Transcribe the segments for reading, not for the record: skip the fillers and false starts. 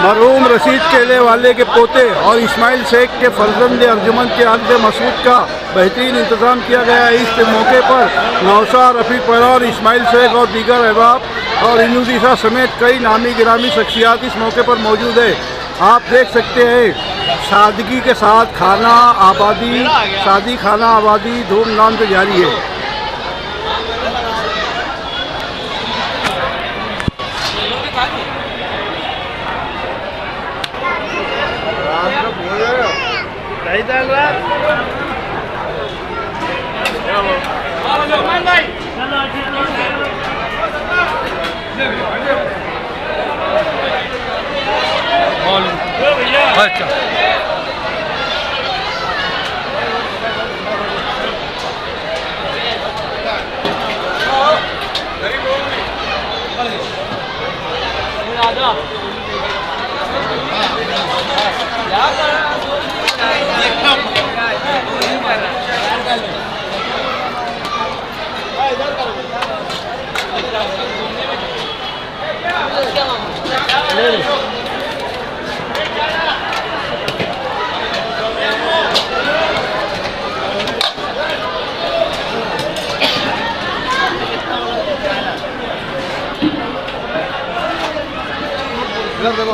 मरहूम रशीद केले वाले के पोते और इस्माइल शेख के फर्जंद अर्जुमन के अंत मसूद का बेहतरीन इंतज़ाम किया गया है। इस मौके पर नौशाद, रफ़ीक परवर, इस्माइल शेख और दीगर अहबाब और इंदुदीसा समेत कई नामी गिरामी शख्सियात इस मौके पर मौजूद है। आप देख सकते हैं सादगी के साथ शादी खाना आबादी धूमधाम से जारी है।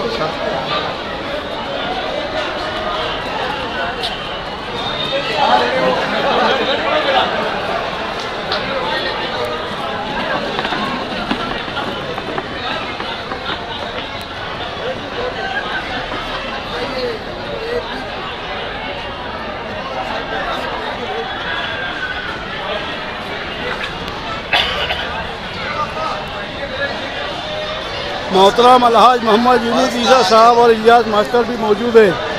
अच्छा मोहतरम अलहाज मोहम्मद यूनुस ईसा साहब और इलियास मास्टर भी मौजूद है।